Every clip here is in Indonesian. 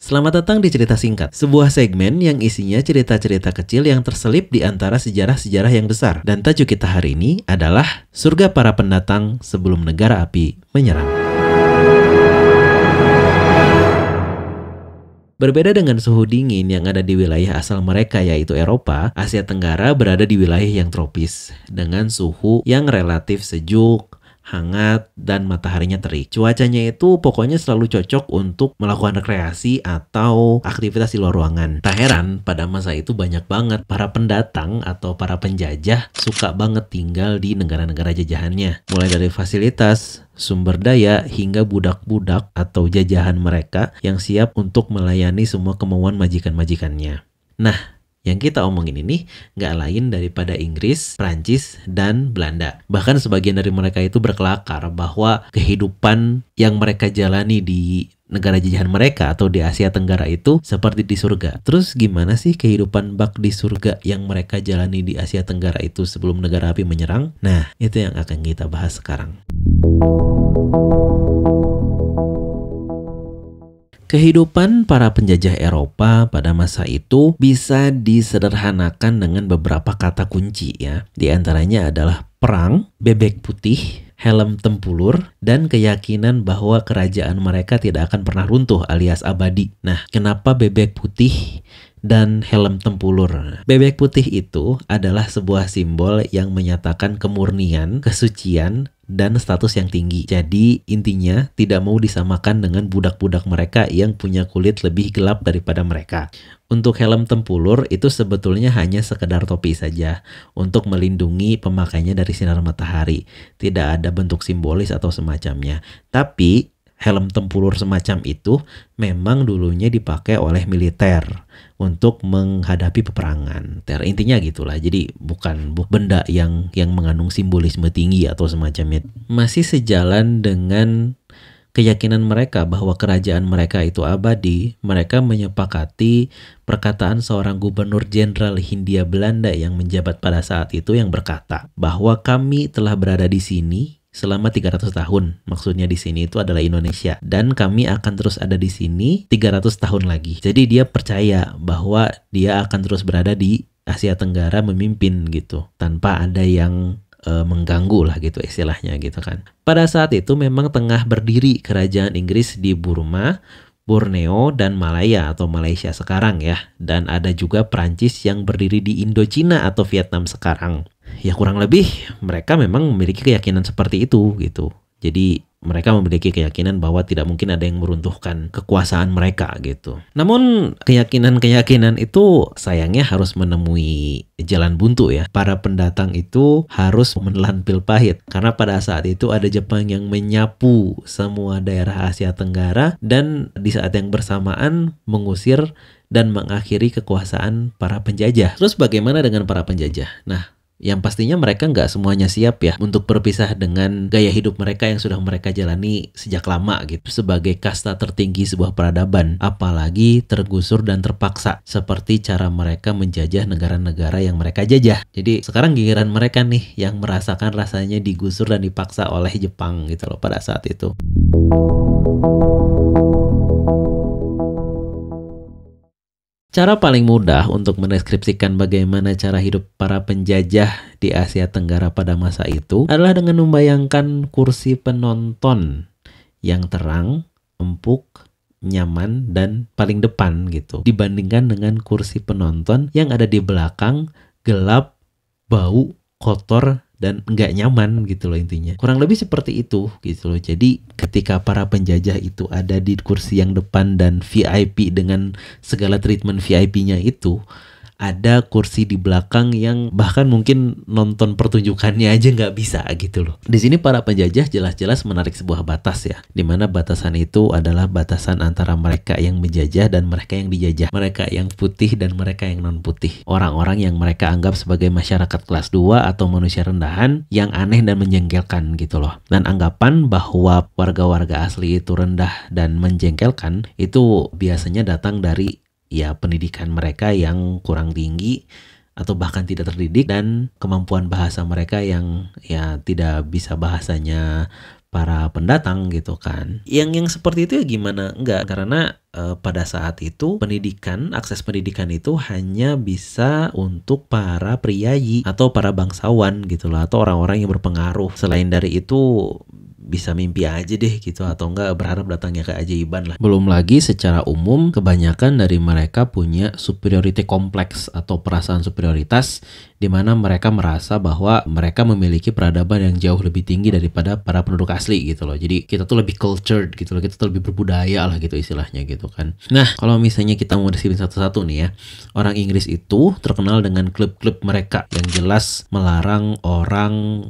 Selamat datang di Cerita Singkat, sebuah segmen yang isinya cerita-cerita kecil yang terselip di antara sejarah-sejarah yang besar. Dan tajuk kita hari ini adalah Surga Para Pendatang Sebelum Negara Api Menyerang. Berbeda dengan suhu dingin yang ada di wilayah asal mereka yaitu Eropa, Asia Tenggara berada di wilayah yang tropis dengan suhu yang relatif sejuk, hangat, dan mataharinya terik. Cuacanya itu pokoknya selalu cocok untuk melakukan rekreasi atau aktivitas di luar ruangan. Tak heran, pada masa itu banyak banget para pendatang atau para penjajah suka banget tinggal di negara-negara jajahannya. Mulai dari fasilitas, sumber daya, hingga budak-budak atau jajahan mereka yang siap untuk melayani semua kemauan majikan-majikannya. Nah, yang kita omongin ini nggak lain daripada Inggris, Prancis, dan Belanda. Bahkan sebagian dari mereka itu berkelakar bahwa kehidupan yang mereka jalani di negara jajahan mereka atau di Asia Tenggara itu seperti di surga. Terus gimana sih kehidupan bak di surga yang mereka jalani di Asia Tenggara itu sebelum negara api menyerang? Nah, itu yang akan kita bahas sekarang. Kehidupan para penjajah Eropa pada masa itu bisa disederhanakan dengan beberapa kata kunci ya. Di antaranya adalah perang, bebek putih, helm tempulur, dan keyakinan bahwa kerajaan mereka tidak akan pernah runtuh alias abadi. Nah, kenapa bebek putih dan helm tempulur? Bebek putih itu adalah sebuah simbol yang menyatakan kemurnian, kesucian, dan status yang tinggi. Jadi intinya tidak mau disamakan dengan budak-budak mereka yang punya kulit lebih gelap daripada mereka. Untuk helm tempulur itu sebetulnya hanya sekedar topi saja untuk melindungi pemakainya dari sinar matahari. Tidak ada bentuk simbolis atau semacamnya. Tapi helm tempulur semacam itu memang dulunya dipakai oleh militer untuk menghadapi peperangan. Intinya gitulah. Jadi bukan benda yang mengandung simbolisme tinggi atau semacamnya. Masih sejalan dengan keyakinan mereka bahwa kerajaan mereka itu abadi, mereka menyepakati perkataan seorang gubernur jenderal Hindia Belanda yang menjabat pada saat itu yang berkata bahwa kami telah berada di sini selama 300 tahun. Maksudnya di sini itu adalah Indonesia. Dan kami akan terus ada di sini 300 tahun lagi. Jadi dia percaya bahwa dia akan terus berada di Asia Tenggara memimpin gitu. Tanpa ada yang mengganggu lah gitu istilahnya gitu kan. Pada saat itu memang tengah berdiri kerajaan Inggris di Burma, Borneo, dan Malaya atau Malaysia sekarang ya. Dan ada juga Prancis yang berdiri di Indochina atau Vietnam sekarang. Ya kurang lebih mereka memang memiliki keyakinan seperti itu gitu. Jadi mereka memiliki keyakinan bahwa tidak mungkin ada yang meruntuhkan kekuasaan mereka gitu. Namun keyakinan-keyakinan itu sayangnya harus menemui jalan buntu ya. Para pendatang itu harus menelan pil pahit. Karena pada saat itu ada Jepang yang menyapu semua daerah Asia Tenggara dan di saat yang bersamaan mengusir dan mengakhiri kekuasaan para penjajah. Terus bagaimana dengan para penjajah? Nah, yang pastinya mereka nggak semuanya siap ya untuk berpisah dengan gaya hidup mereka yang sudah mereka jalani sejak lama gitu. Sebagai kasta tertinggi sebuah peradaban, apalagi tergusur dan terpaksa seperti cara mereka menjajah negara-negara yang mereka jajah. Jadi sekarang giliran mereka nih yang merasakan rasanya digusur dan dipaksa oleh Jepang gitu loh pada saat itu. Cara paling mudah untuk mendeskripsikan bagaimana cara hidup para penjajah di Asia Tenggara pada masa itu adalah dengan membayangkan kursi penonton yang terang, empuk, nyaman, dan paling depan gitu. Dibandingkan dengan kursi penonton yang ada di belakang, gelap, bau, kotor, dan nggak nyaman gitu loh intinya. Kurang lebih seperti itu gitu loh. Jadi ketika para penjajah itu ada di kursi yang depan dan VIP dengan segala treatment VIP-nya itu, ada kursi di belakang yang bahkan mungkin nonton pertunjukannya aja nggak bisa gitu loh. Di sini para penjajah jelas-jelas menarik sebuah batas ya, dimana batasan itu adalah batasan antara mereka yang menjajah dan mereka yang dijajah, mereka yang putih dan mereka yang non putih, orang-orang yang mereka anggap sebagai masyarakat kelas 2 atau manusia rendahan yang aneh dan menjengkelkan gitu loh. Dan anggapan bahwa warga-warga asli itu rendah dan menjengkelkan itu biasanya datang dari ya pendidikan mereka yang kurang tinggi atau bahkan tidak terdidik dan kemampuan bahasa mereka yang ya tidak bisa bahasanya para pendatang gitu kan. Yang seperti itu ya gimana? Enggak, karena pada saat itu akses pendidikan itu hanya bisa untuk para priayi atau para bangsawan gitu loh, atau orang-orang yang berpengaruh. Selain dari itu bisa mimpi aja deh gitu, atau enggak berharap datangnya keajaiban lah. Belum lagi secara umum kebanyakan dari mereka punya superiority kompleks atau perasaan superioritas, di mana mereka merasa bahwa mereka memiliki peradaban yang jauh lebih tinggi daripada para penduduk asli gitu loh. Jadi kita tuh lebih cultured gitu loh, kita tuh lebih berbudaya lah gitu istilahnya gitu kan. Nah, kalau misalnya kita mau disiplin satu-satu nih ya, orang Inggris itu terkenal dengan klub-klub mereka yang jelas melarang orang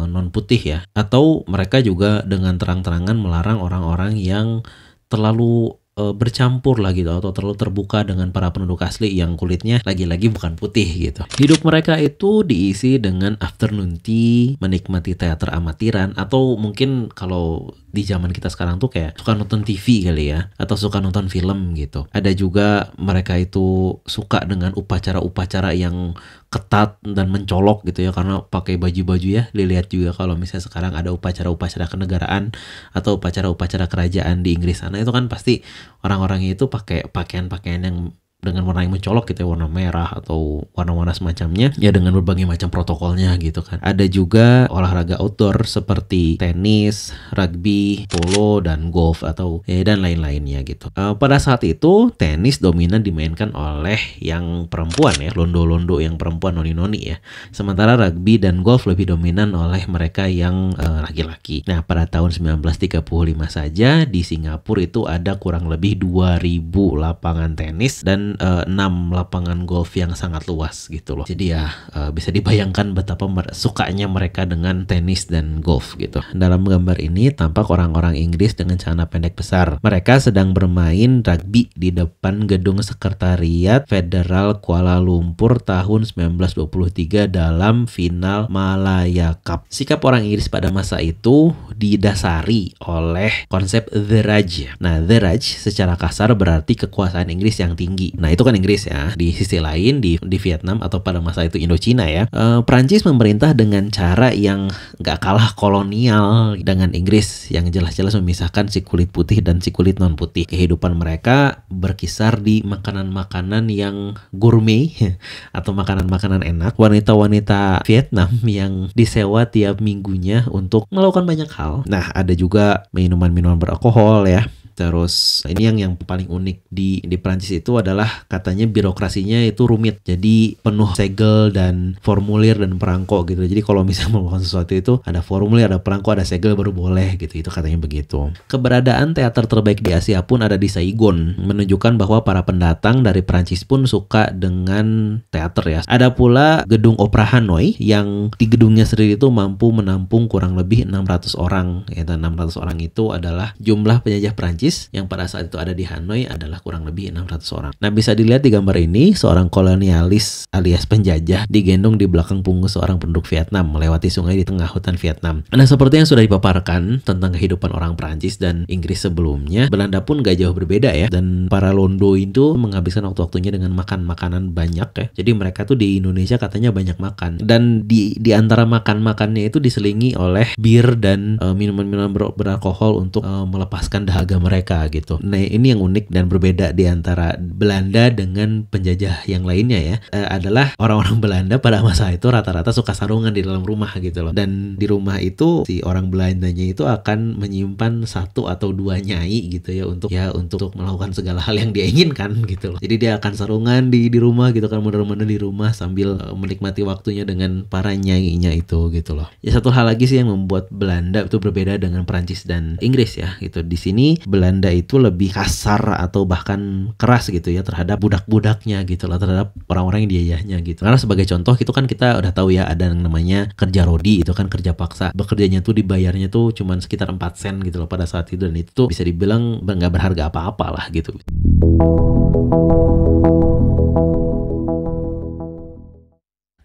non putih ya, atau mereka juga dengan terang-terangan melarang orang-orang yang terlalu bercampur lah gitu, atau terlalu terbuka dengan para penduduk asli yang kulitnya lagi-lagi bukan putih gitu. Hidup mereka itu diisi dengan afternoon tea, menikmati teater amatiran, atau mungkin kalau di zaman kita sekarang tuh kayak suka nonton TV kali ya, atau suka nonton film gitu. Ada juga mereka itu suka dengan upacara-upacara yang ketat dan mencolok gitu ya, karena pakai baju-baju ya. Dilihat juga kalau misalnya sekarang ada upacara-upacara kenegaraan atau upacara-upacara kerajaan di Inggris sana, itu kan pasti orang-orangnya itu pakai pakaian-pakaian yang dengan warna yang mencolok gitu ya, warna merah atau warna-warna semacamnya ya, dengan berbagai macam protokolnya gitu kan. Ada juga olahraga outdoor seperti tenis, rugby, polo, dan golf atau dan lain-lainnya gitu. Pada saat itu tenis dominan dimainkan oleh yang perempuan ya, londo-londo yang perempuan, noni-noni ya. Sementara rugby dan golf lebih dominan oleh mereka yang laki-laki. Nah, pada tahun 1935 saja di Singapura itu ada kurang lebih 2000 lapangan tenis dan 6 lapangan golf yang sangat luas gitu loh. Jadi ya bisa dibayangkan betapa sukanya mereka dengan tenis dan golf gitu. Dalam gambar ini tampak orang-orang Inggris dengan celana pendek besar. Mereka sedang bermain rugby di depan gedung sekretariat Federal Kuala Lumpur tahun 1923 dalam final Malaya Cup. Sikap orang Inggris pada masa itu didasari oleh konsep The Raj. Nah, The Raj secara kasar berarti kekuasaan Inggris yang tinggi. Nah, itu kan Inggris ya. Di sisi lain di Vietnam atau pada masa itu Indochina ya, Prancis memerintah dengan cara yang gak kalah kolonial dengan Inggris, yang jelas-jelas memisahkan si kulit putih dan si kulit non putih. Kehidupan mereka berkisar di makanan-makanan yang gourmet atau makanan-makanan enak. Wanita-wanita Vietnam yang disewa tiap minggunya untuk melakukan banyak hal. Nah, ada juga minuman-minuman beralkohol ya. Terus ini yang paling unik di Prancis itu adalah katanya birokrasinya itu rumit. Jadi penuh segel dan formulir dan perangko gitu. Jadi kalau misalnya mau melakukan sesuatu itu ada formulir, ada perangko, ada segel baru boleh gitu. Itu katanya begitu. Keberadaan teater terbaik di Asia pun ada di Saigon, menunjukkan bahwa para pendatang dari Prancis pun suka dengan teater ya. Ada pula gedung opera Hanoi yang di gedungnya sendiri itu mampu menampung kurang lebih 600 orang. Ya, 600 orang itu adalah jumlah penjajah Prancis yang pada saat itu ada di Hanoi adalah kurang lebih 600 orang. Nah, bisa dilihat di gambar ini, seorang kolonialis alias penjajah digendong di belakang punggung seorang penduduk Vietnam melewati sungai di tengah hutan Vietnam. Nah, seperti yang sudah dipaparkan tentang kehidupan orang Prancis dan Inggris sebelumnya, Belanda pun gak jauh berbeda ya. Dan para londo itu menghabiskan waktu-waktunya dengan makan makanan banyak ya. Jadi mereka tuh di Indonesia katanya banyak makan. Dan di antara makan-makannya itu diselingi oleh bir dan minuman-minuman beralkohol untuk melepaskan dahaga mereka gitu. Nah, ini yang unik dan berbeda di antara Belanda dengan penjajah yang lainnya ya, adalah orang-orang Belanda pada masa itu rata-rata suka sarungan di dalam rumah gitu loh. Dan di rumah itu si orang Belandanya itu akan menyimpan 1 atau 2 nyai gitu ya untuk melakukan segala hal yang dia inginkan gitu loh. Jadi dia akan sarungan di rumah gitu kan, bener-bener di rumah sambil menikmati waktunya dengan para nyainya itu gitu loh. Ya, satu hal lagi sih yang membuat Belanda itu berbeda dengan Prancis dan Inggris ya gitu. Di sini Belanda itu lebih kasar atau bahkan keras gitu ya terhadap budak-budaknya gitu lah, terhadap orang-orang yang diajahnya gitu. Karena sebagai contoh itu kan kita udah tahu ya ada yang namanya kerja rodi, itu kan kerja paksa. Bekerjanya tuh dibayarnya tuh cuman sekitar 4 sen gitu loh pada saat itu, dan itu tuh bisa dibilang nggak berharga apa-apa lah gitu.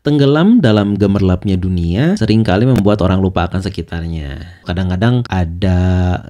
Tenggelam dalam gemerlapnya dunia seringkali membuat orang lupa akan sekitarnya. Kadang-kadang ada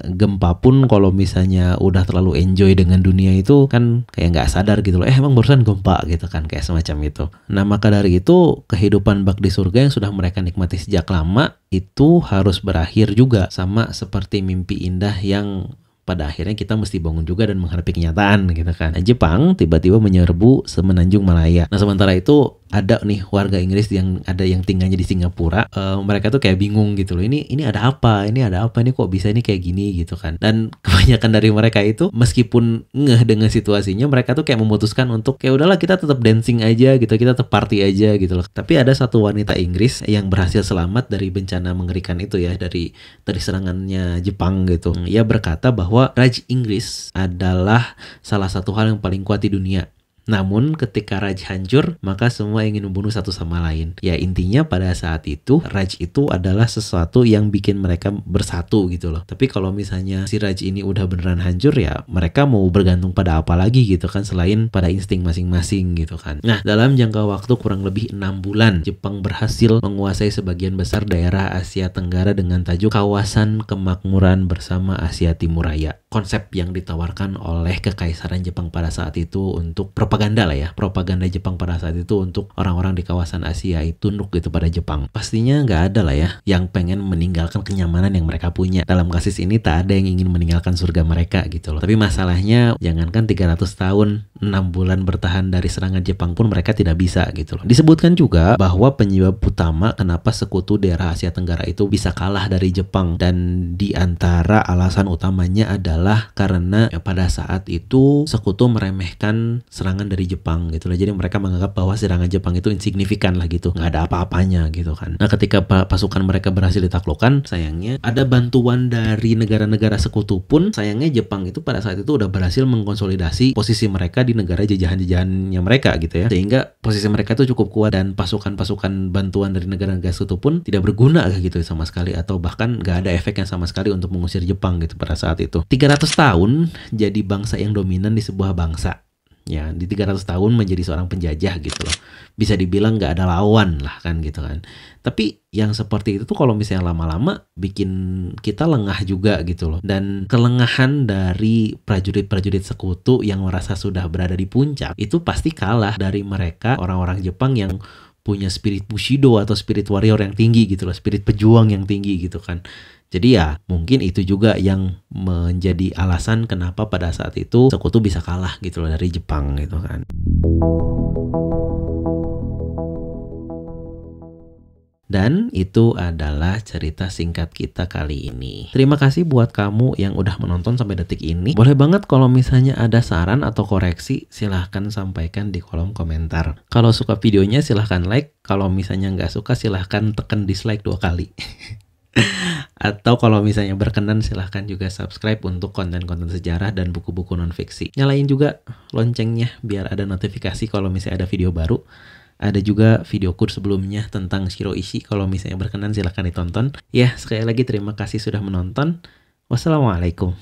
gempa pun kalau misalnya udah terlalu enjoy dengan dunia itu kan kayak nggak sadar gitu loh. Emang barusan gempa gitu kan, kayak semacam itu. Nah maka dari itu kehidupan bak di surga yang sudah mereka nikmati sejak lama itu harus berakhir juga, sama seperti mimpi indah yang pada akhirnya kita mesti bangun juga dan menghadapi kenyataan gitu kan. Nah, Jepang tiba-tiba menyerbu semenanjung Malaya. Nah sementara itu ada nih warga Inggris yang tinggalnya di Singapura. Mereka tuh kayak bingung gitu loh. Ini ada apa? Ini ada apa? Ini kok bisa ini kayak gini gitu kan. Dan kebanyakan dari mereka itu meskipun ngeh dengan situasinya, mereka tuh kayak memutuskan untuk kayak udahlah kita tetap dancing aja gitu. Kita tetap party aja gitu loh. Tapi ada satu wanita Inggris yang berhasil selamat dari bencana mengerikan itu ya, dari serangannya Jepang gitu. Ia berkata bahwa Raj Inggris adalah salah satu hal yang paling kuat di dunia. Namun ketika Raj hancur, maka semua ingin membunuh satu sama lain. Ya intinya pada saat itu, Raj itu adalah sesuatu yang bikin mereka bersatu gitu loh. Tapi kalau misalnya si Raj ini udah beneran hancur, ya mereka mau bergantung pada apa lagi gitu kan, selain pada insting masing-masing gitu kan. Nah dalam jangka waktu kurang lebih 6 bulan, Jepang berhasil menguasai sebagian besar daerah Asia Tenggara dengan tajuk Kawasan Kemakmuran Bersama Asia Timur Raya. Konsep yang ditawarkan oleh Kekaisaran Jepang pada saat itu untuk propaganda lah ya, propaganda Jepang pada saat itu untuk orang-orang di kawasan Asia itu tunduk gitu pada Jepang. Pastinya nggak ada lah ya yang pengen meninggalkan kenyamanan yang mereka punya. Dalam kasus ini tak ada yang ingin meninggalkan surga mereka gitu loh. Tapi masalahnya jangankan 300 tahun, 6 bulan bertahan dari serangan Jepang pun mereka tidak bisa gitu loh. Disebutkan juga bahwa penyebab utama kenapa sekutu daerah Asia Tenggara itu bisa kalah dari Jepang, dan di antara alasan utamanya adalah karena pada saat itu sekutu meremehkan serangan dari Jepang gitu loh. Jadi mereka menganggap bahwa serangan Jepang itu insignifikan lah gitu, nggak ada apa-apanya gitu kan. Nah ketika pasukan mereka berhasil ditaklukkan, sayangnya ada bantuan dari negara-negara sekutu pun, sayangnya Jepang itu pada saat itu udah berhasil mengkonsolidasi posisi mereka di negara jajahan-jajahannya mereka gitu ya, sehingga posisi mereka itu cukup kuat dan pasukan-pasukan bantuan dari negara-negara sekutu pun tidak berguna gitu sama sekali, atau bahkan nggak ada efeknya sama sekali untuk mengusir Jepang gitu pada saat itu. 300 tahun jadi bangsa yang dominan di sebuah bangsa. Ya, di 300 tahun menjadi seorang penjajah gitu loh. Bisa dibilang nggak ada lawan lah kan gitu kan. Tapi yang seperti itu tuh kalau misalnya lama-lama bikin kita lengah juga gitu loh. Dan kelengahan dari prajurit-prajurit sekutu yang merasa sudah berada di puncak itu pasti kalah dari mereka orang-orang Jepang yang punya spirit Bushido atau spirit warrior yang tinggi gitu loh, spirit pejuang yang tinggi gitu kan. Jadi ya mungkin itu juga yang menjadi alasan kenapa pada saat itu sekutu bisa kalah gitu loh dari Jepang gitu kan. Dan itu adalah cerita singkat kita kali ini. Terima kasih buat kamu yang udah menonton sampai detik ini. Boleh banget kalau misalnya ada saran atau koreksi, silahkan sampaikan di kolom komentar. Kalau suka videonya silahkan like. Kalau misalnya nggak suka silahkan tekan dislike 2 kali. Atau kalau misalnya berkenan silahkan juga subscribe untuk konten-konten sejarah dan buku-buku non-fiksi. Nyalain juga loncengnya biar ada notifikasi kalau misalnya ada video baru. Ada juga videoku sebelumnya tentang Shiroishi, kalau misalnya berkenan silahkan ditonton. Ya, sekali lagi terima kasih sudah menonton. Wassalamualaikum.